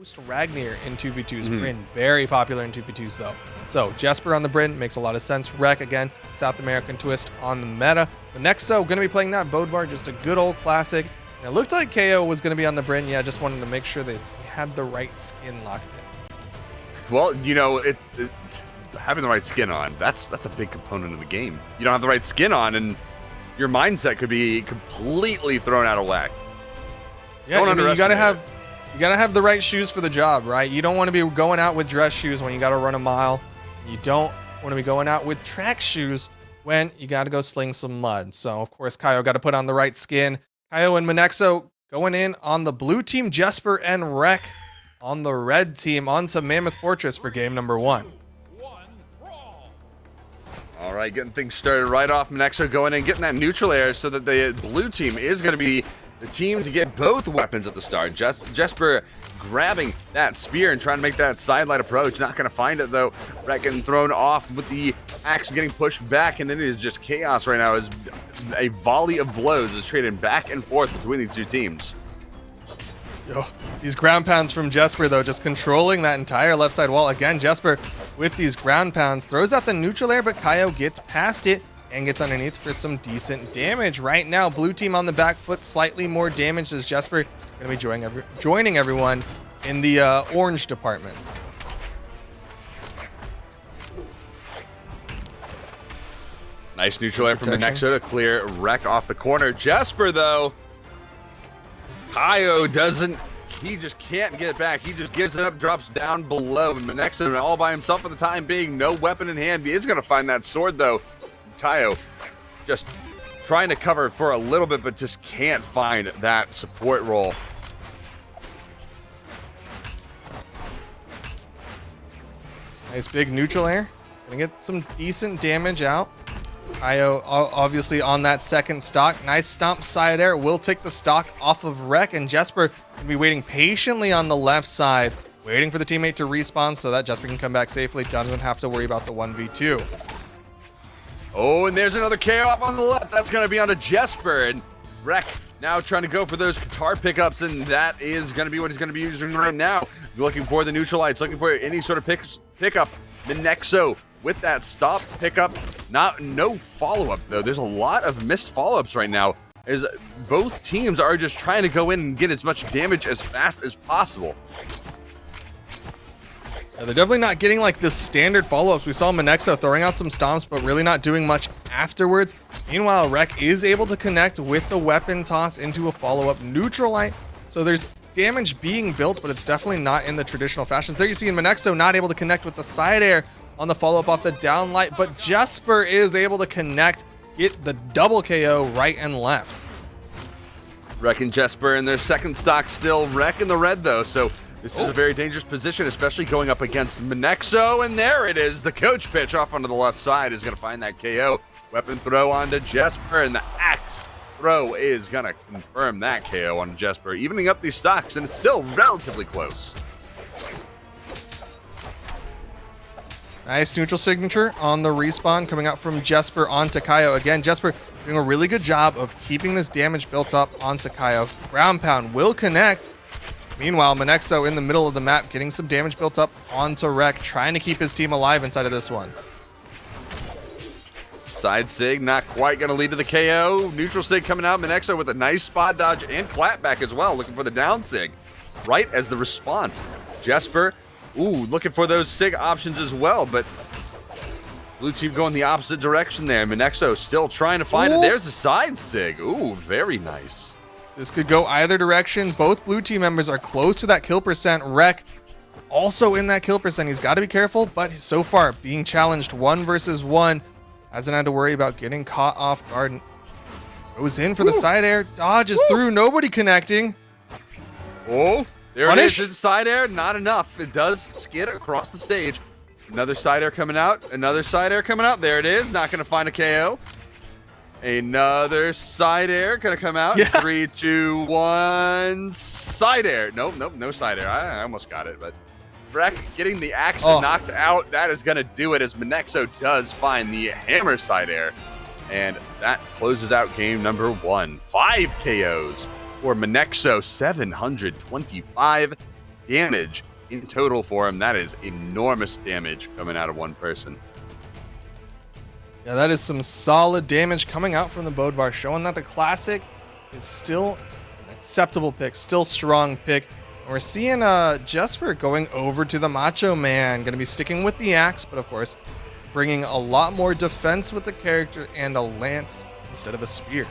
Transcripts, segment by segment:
Host Ragnir in 2v2s. Bryn, very popular in 2v2s though. So Jesper on the Bryn makes a lot of sense. Rek, again, South American twist on the meta. Monexo going to be playing that Bodvar, just a good old classic. And it looked like KO was going to be on the Bryn. Yeah, just wanted to make sure they had the right skin locked in. Well, you know, having the right skin on, that's a big component of the game. You don't have the right skin on, and your mindset could be completely thrown out of whack. Yeah, I mean, you gotta have the right shoes for the job, right? You don't want to be going out with dress shoes when you got to run a mile. You don't want to be going out with track shoes when you got to go sling some mud. So, of course, Kaio got to put on the right skin. Kaio and Monexo going in on the blue team, Jesper and Rek on the red team onto Mammoth Fortress for game number 1. All right, getting things started right off. Monexo going in, getting that neutral air so that the blue team is going to be the team to get both weapons at the start. Jesper grabbing that spear and trying to make that sidelight approach. Not going to find it, though. Rek getting thrown off with the axe, getting pushed back, and it is just chaos right now as a volley of blows is traded back and forth between these two teams. Yo, these ground pounds from Jesper, though, just controlling that entire left side wall. Again, Jesper with these ground pounds throws out the neutral air, but Kaio gets past it and gets underneath for some decent damage. Right now, blue team on the back foot, slightly more damage as Jesper going to be joining everyone in the orange department. Nice neutral air from Monexo to clear Rek off the corner. Jesper, though, Kaio doesn't, he just can't get it back. He just gives it up, drops down below. Monexo all by himself for the time being, no weapon in hand. He is going to find that sword, though. Kaio just trying to cover for a little bit, but just can't find that support role. Nice big neutral air. Gonna get some decent damage out. Kaio obviously on that second stock. Nice stomp side air. Will take the stock off of Rek, and Jesper gonna be waiting patiently on the left side, waiting for the teammate to respawn so that Jesper can come back safely. Doesn't have to worry about the 1v2. Oh, and there's another KO up on the left. That's going to be onto Jesper. And Rek now trying to go for those guitar pickups, and that is going to be what he's going to be using right now. Looking for the neutral lights, looking for any sort of pickup. Monexo with that stop pickup. No follow-up, though. There's a lot of missed follow-ups right now, as both teams are just trying to go in and get as much damage as fast as possible. Yeah, they're definitely not getting like the standard follow-ups. We saw Monexo throwing out some stomps, but really not doing much afterwards. Meanwhile, Rek is able to connect with the weapon toss into a follow-up neutral light. So there's damage being built, but it's definitely not in the traditional fashions. There you see Monexo not able to connect with the side air on the follow-up off the down light, but Jesper is able to connect, get the double KO right and left. Rek and Jesper in their second stock still. Rek in the red, though, so this is a very dangerous position, especially going up against Monexo, and there it is. The coach pitch off onto the left side is going to find that KO. Weapon throw onto Jesper, and the axe throw is going to confirm that KO on Jesper, evening up these stocks, and it's still relatively close. Nice neutral signature on the respawn coming out from Jesper onto Kaio. Again, Jesper doing a really good job of keeping this damage built up onto Kaio. Ground pound will connect. Meanwhile, Monexo in the middle of the map getting some damage built up onto Rek, trying to keep his team alive inside of this one. Side sig not quite going to lead to the KO. Neutral sig coming out. Monexo with a nice spot dodge and clapback as well, looking for the down sig right as the response. Jesper, looking for those sig options as well, but blue team going the opposite direction there. Monexo still trying to find it. There's a side sig. Very nice. This could go either direction. Both blue team members are close to that kill percent. Rek also in that kill percent. He's got to be careful, but so far being challenged 1 versus 1. Hasn't had to worry about getting caught off guard. Goes in for the side air. Dodges through. Nobody connecting. There it is. It's side air. Not enough. It does skid across the stage. Another side air coming out. Another side air coming out. There it is. Not going to find a KO. Another side air gonna come out. Yeah. 3, 2, 1. Side air. Nope, no side air. I almost got it, but Rek getting the axe knocked out. That is gonna do it, as Monexo does find the hammer side air, and that closes out game number 1. 5 KOs for Monexo, 725 damage in total for him. That is enormous damage coming out of one person. Yeah, that is some solid damage coming out from the Bodvar, showing that the Classic is still an acceptable pick, still strong pick. And we're seeing Jesper going over to the Macho Man, going to be sticking with the axe, but of course, bringing a lot more defense with the character and a lance instead of a spear.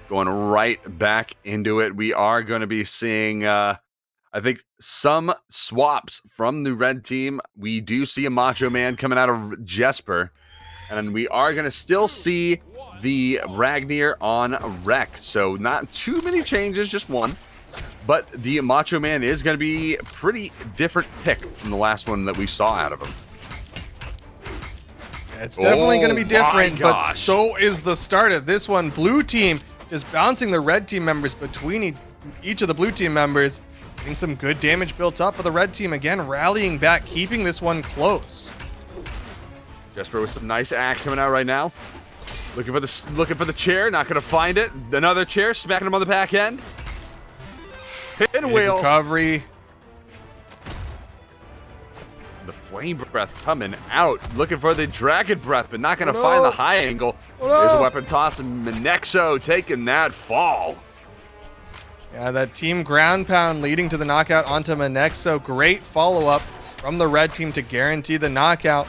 Going right back into it. We are going to be seeing, I think, some swaps from the red team. We do see a Macho Man coming out of Jesper. And we are going to still see the Ragnir on Rek. So not too many changes, just one. But the Macho Man is going to be a pretty different pick from the last one that we saw out of him. It's definitely going to be different, but so is the start of this one. Blue team just bouncing the red team members between each of the blue team members, getting some good damage built up, but the red team again rallying back, keeping this one close. Jesper with some nice axe coming out right now. Looking for the chair, not going to find it. Another chair, smacking him on the back end. Pinwheel. Recovery. The flame breath coming out, looking for the dragon breath, but not going to find the high angle. There's a weapon toss, and Monexo taking that fall. Yeah, that team ground pound leading to the knockout onto Monexo. Great follow-up from the red team to guarantee the knockout.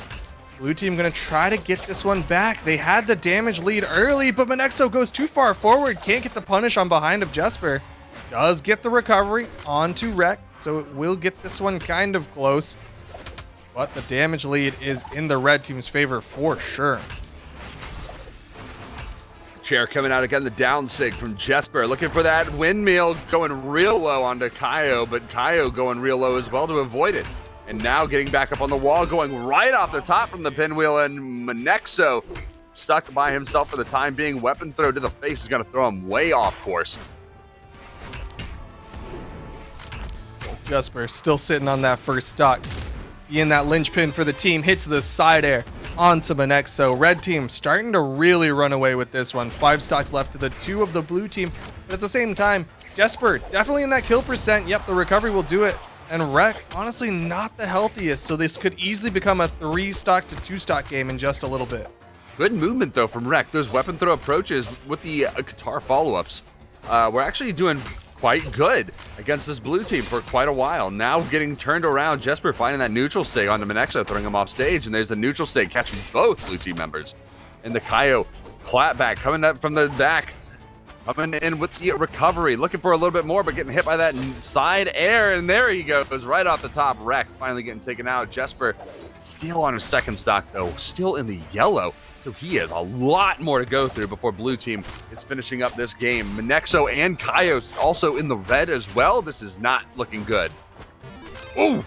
Blue team going to try to get this one back. They had the damage lead early, but Monexo goes too far forward. Can't get the punish on behind of Jesper. Does get the recovery onto Rek, so it will get this one kind of close. But the damage lead is in the red team's favor for sure. Chair coming out again, the down sig from Jesper. Looking for that windmill, going real low onto Kaio, but Kaio going real low as well to avoid it. And now getting back up on the wall, going right off the top from the pinwheel, and Monexo stuck by himself for the time being. Weapon throw to the face is going to throw him way off course. Jesper still sitting on that first stock. Being that linchpin for the team, hits the side air onto Monexo. Red team starting to really run away with this one. 5 stocks left to the 2 of the blue team. But at the same time, Jesper definitely in that kill percent. Yep, the recovery will do it. And Rek, honestly, not the healthiest. So this could easily become a 3 stock to 2 stock game in just a little bit. Good movement, though, from Rek. Those weapon throw approaches with the guitar follow-ups. We're actually doing quite good against this blue team for quite a while. Now getting turned around, Jesper finding that neutral sig onto Monexo, throwing him off stage, and there's the neutral sig catching both blue team members. And the Kaio clapback coming up from the back, coming in with the recovery, looking for a little bit more, but getting hit by that side air, and there he goes, right off the top. Rek finally getting taken out. Jesper still on his second stock, though, still in the yellow. So he has a lot more to go through before blue team is finishing up this game. Monexo and Kaio also in the red as well. This is not looking good. Ooh!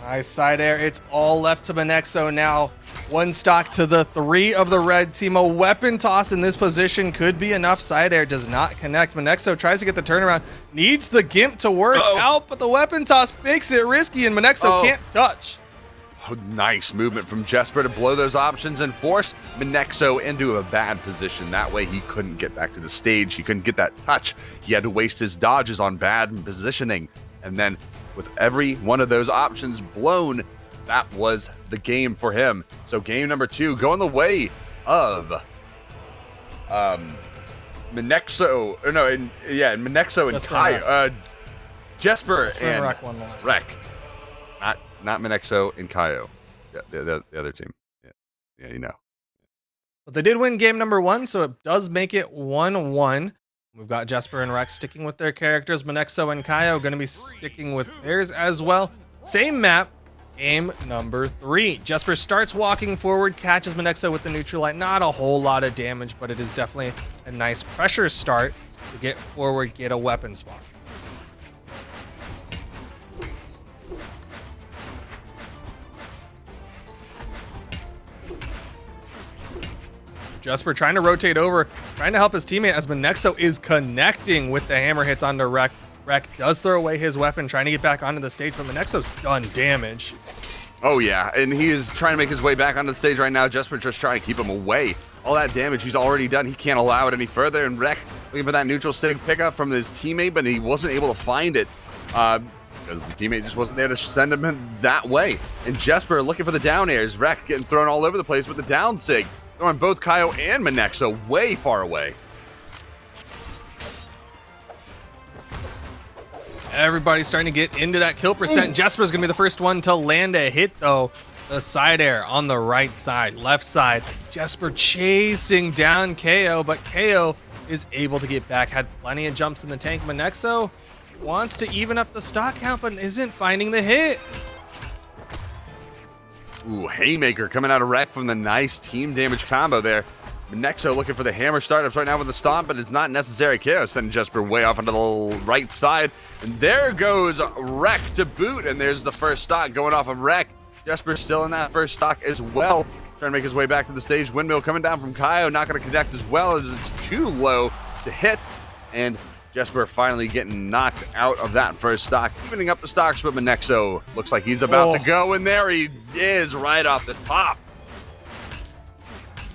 Nice side air. It's all left to Monexo now. 1 stock to the 3 of the red team. A weapon toss in this position could be enough. Side air does not connect. Monexo tries to get the turnaround. Needs the gimp to work out, but the weapon toss makes it risky, and Monexo can't touch. Oh, nice movement from Jesper to blow those options and force Monexo into a bad position. That way he couldn't get back to the stage. He couldn't get that touch. He had to waste his dodges on bad positioning. And then with every one of those options blown, that was the game for him. So game number 2 going the way of Monexo, or no, Monexo and Kaio. Jesper and Rek. Not Monexo and Kaio. Yeah, the other team. Yeah, you know. But they did win game number 1, so it does make it 1-1. We've got Jesper and Rek sticking with their characters. Monexo and Kaio going to be sticking with theirs as well. Same map, game number 3. Jesper starts walking forward, catches Monexo with the neutral light. Not a whole lot of damage, but it is definitely a nice pressure start to get forward, get a weapon spot. Jesper trying to rotate over, trying to help his teammate as Monexo is connecting with the hammer hits onto Rek. Rek does throw away his weapon, trying to get back onto the stage, but Monexo's done damage. Oh, yeah, and he is trying to make his way back onto the stage right now. Jesper just trying to keep him away. All that damage he's already done, he can't allow it any further. And Rek looking for that neutral sig pickup from his teammate, but he wasn't able to find it because the teammate just wasn't there to send him that way. And Jesper looking for the down airs. Rek getting thrown all over the place with the down sig, throwing both Kaio and Monexo way far away. Everybody's starting to get into that kill percent. Jesper's going to be the first one to land a hit, though. The side air on the right side, left side. Jesper chasing down Kaio, but Kaio is able to get back. Had plenty of jumps in the tank. Monexo wants to even up the stock count, but isn't finding the hit. Ooh, haymaker coming out of Rek from the nice team damage combo there. Monexo looking for the hammer startups right now with the stomp, but it's not necessary. Kaio sending Jesper way off onto the right side. And there goes Rek to boot, and there's the first stock going off of Rek. Jesper still in that first stock as well. Trying to make his way back to the stage. Windmill coming down from Kaio, not going to connect as well as it's too low to hit. And Jesper finally getting knocked out of that first stock, evening up the stocks, but Monexo looks like he's about to go, and there he is right off the top.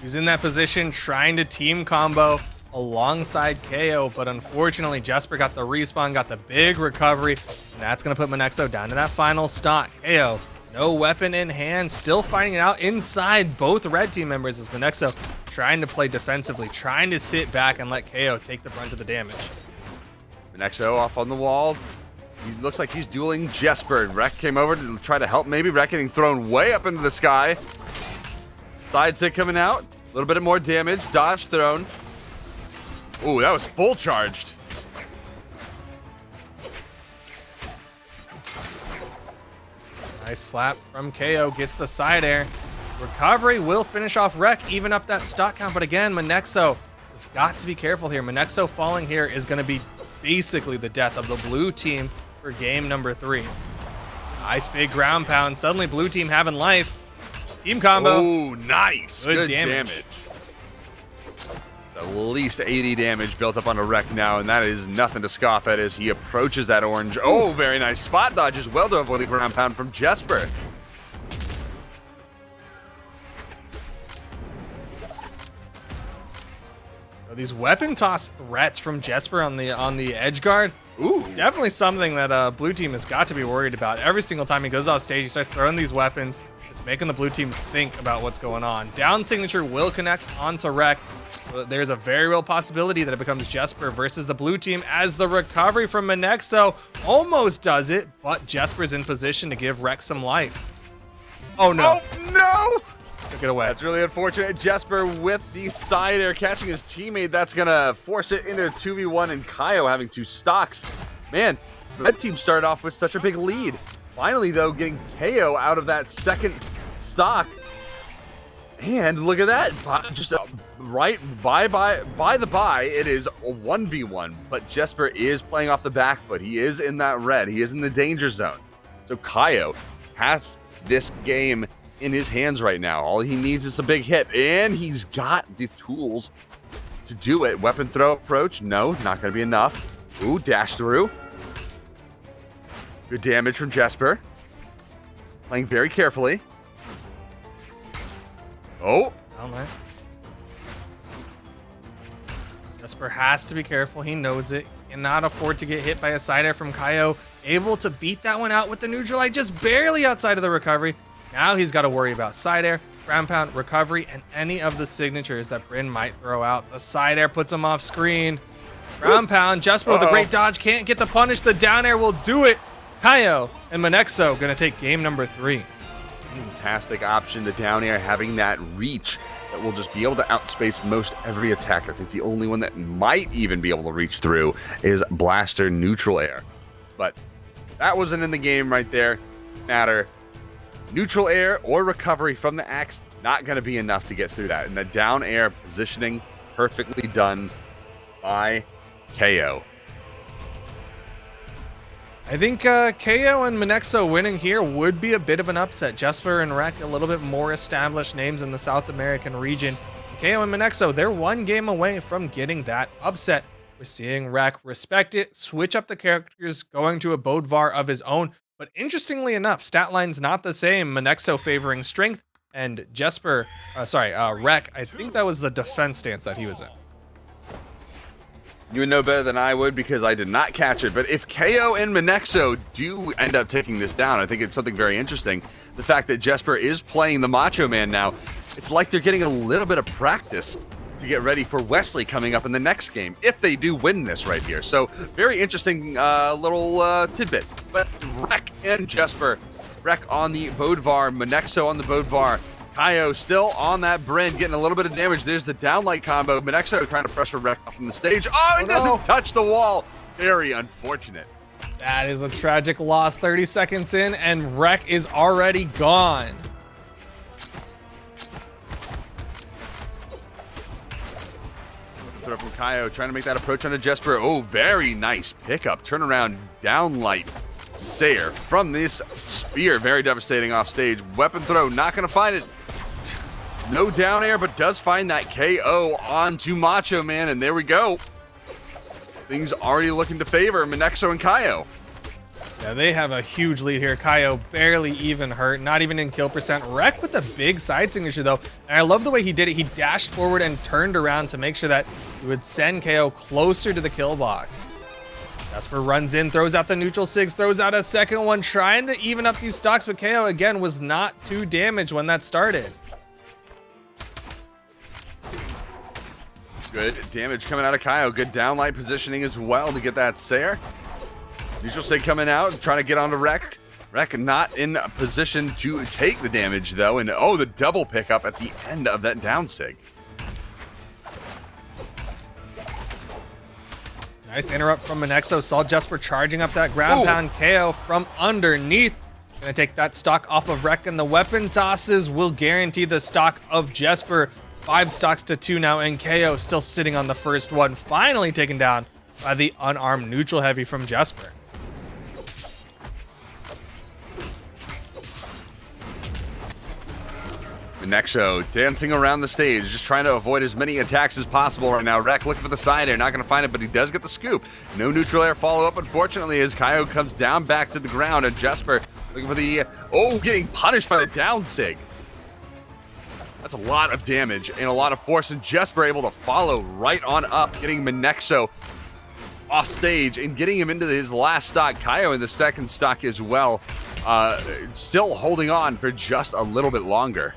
He's in that position trying to team combo alongside Kaio, but unfortunately Jesper got the respawn, got the big recovery, and that's going to put Monexo down to that final stock. Kaio, no weapon in hand, still fighting it out inside both red team members as Monexo trying to play defensively, trying to sit back and let Kaio take the brunt of the damage. Monexo off on the wall. He looks like he's dueling Jesper. Rek came over to try to help, maybe Rek getting thrown way up into the sky. Side stick coming out. A little bit more damage. Dodge thrown. Ooh, that was full charged. Nice slap from Kaio. Gets the side air. Recovery will finish off Rek, even up that stock count. But again, Monexo has got to be careful here. Monexo falling here is going to be basically the death of the blue team for game number 3. Nice big ground pound. Suddenly blue team having life. Team combo. Oh, nice. Good damage. At least 80 damage built up onto Rek now, and that is nothing to scoff at as he approaches that orange. Oh, very nice spot dodge as well to avoid the ground pound from Jesper. These weapon toss threats from Jesper on the edge guard. Ooh, definitely something that blue team has got to be worried about. Every single time he goes off stage, he starts throwing these weapons. It's making the blue team think about what's going on. Down signature will connect onto Rek. There's a very real possibility that it becomes Jesper versus the blue team as the recovery from Monexo almost does it, but Jesper's in position to give Rek some life. Oh no. Oh no! Took it away. That's really unfortunate. Jesper with the side air catching his teammate. That's gonna force it into 2v1 and Kaio having 2 stocks. Man, red team started off with such a big lead. Finally, though, getting Kaio out of that second stock. And look at that. Just right by the by, it is a 1v1. But Jesper is playing off the back foot. He is in that red. He is in the danger zone. So Kaio has this game in his hands right now. All he needs is a big hit. And he's got the tools to do it. Weapon throw approach. No, not going to be enough. Ooh, dash through. Good damage from Jesper. Playing very carefully. Oh. All right. Jesper has to be careful. He knows it. Cannot afford to get hit by a side air from Kaio. Able to beat that one out with the neutral light, just barely outside of the recovery. Now he's got to worry about side air, ground pound, recovery, and any of the signatures that Bryn might throw out. The side air puts him off screen. Ground pound. Jesper with a great dodge. Can't get the punish. The down air will do it. Kaio and Monexo going to take game number 3. Fantastic option, the down air, having that reach that will just be able to outspace most every attack. I think the only one that might even be able to reach through is Blaster neutral air. But that wasn't in the game right there. Matter. Neutral air or recovery from the axe, not going to be enough to get through that. And the down air positioning, perfectly done by Kaio. I think Kaio and Monexo winning here would be a bit of an upset. Jesper and Rek, a little bit more established names in the South American region. Kaio and Monexo, they're one game away from getting that upset. We're seeing Rek respect it, switch up the characters, going to a Bodvar of his own, But interestingly enough, stat line's not the same. Monexo favoring strength, and Jesper, Rek, I think that was the defense stance that he was in. You would know better than I would because I did not catch it. But if KO and Monexo do end up taking this down, I think it's something very interesting. The fact that Jesper is playing the Macho Man now, it's like they're getting a little bit of practice to get ready for Wesley coming up in the next game, if they do win this right here. So, very interesting little tidbit. But Rek and Jesper, Rek on the Bodvar, Monexo on the Bodvar, Kaio still on that Bryn, getting a little bit of damage. There's the downlight combo. Monexo trying to pressure Rek off from the stage. Oh, he doesn't touch the wall. Very unfortunate. That is a tragic loss. 30 seconds in, and Rek is already gone. Throw from Kaio, trying to make that approach onto Jesper. Oh, very nice pickup. Turnaround downlight Sayer from this spear. Very devastating off stage. Weapon throw, not going to find it. No down air, but does find that KO onto Macho Man, and there we go. Things already looking to favor Monexo and Kaio. Yeah, they have a huge lead here. Kaio barely even hurt, not even in kill percent. Rek with a big side signature though, and I love the way he did it. He dashed forward and turned around to make sure that he would send KO closer to the kill box. Jesper runs in, throws out the neutral sigs, throws out a second one, trying to even up these stocks, but KO again was not too damaged when that started. Good damage coming out of Kaio. Good downlight positioning as well to get that Sayer. Neutral sig coming out, trying to get onto Rek. Rek not in a position to take the damage though, and oh, the double pickup at the end of that down sig. Nice interrupt from Monexo. Saw Jesper charging up that ground pound. KO from underneath. Gonna take that stock off of Rek, and the weapon tosses will guarantee the stock of Jesper. 5 stocks to 2 now, and KO still sitting on the first one. Finally taken down by the unarmed neutral heavy from Jesper. Monexo dancing around the stage, just trying to avoid as many attacks as possible right now. Rek looking for the side air, not going to find it, but he does get the scoop. No neutral air follow-up, unfortunately, as Kaio comes down back to the ground, and Jesper looking for the... Oh, getting punished by the down sig. That's a lot of damage and a lot of force, and Jesper able to follow right on up, getting Monexo off stage and getting him into his last stock. Kaio in the second stock as well, still holding on for just a little bit longer.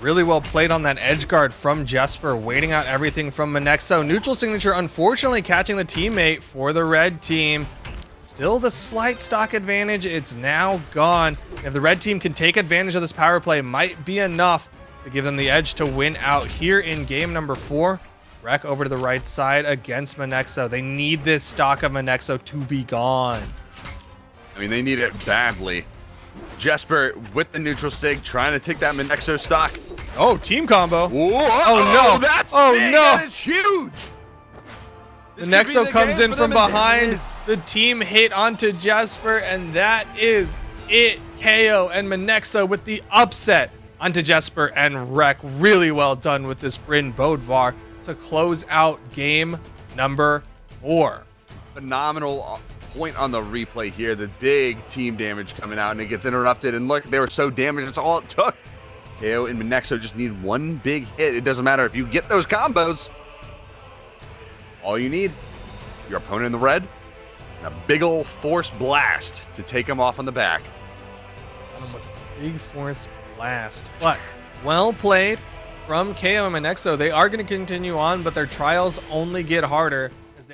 Really well played on that edge guard from Jesper, waiting out everything from Monexo. Neutral signature, unfortunately catching the teammate for the red team. Still the slight stock advantage, it's now gone. If the red team can take advantage of this power play, might be enough to give them the edge to win out here in game number 4. Rek over to the right side against Monexo. They need this stock of Monexo to be gone. I mean, they need it badly. Jesper with the neutral sig, trying to take that Monexo stock. Oh, team combo. Whoa, oh no, that's oh big. no. That is huge. Monexo comes in from behind. The team hit onto Jesper, and that is it. KO and Monexo with the upset onto Jesper, and Rek really well done with this Bryn Bodvar to close out game number 4. Phenomenal point on the replay here. The big team damage coming out, and it gets interrupted. And look, they were so damaged. That's all it took. KO and Monexo just need one big hit. It doesn't matter if you get those combos. All you need, your opponent in the red, and a big ol' force blast to take him off on the back. With a big force blast. But well played from KO and Monexo. They are going to continue on, but their trials only get harder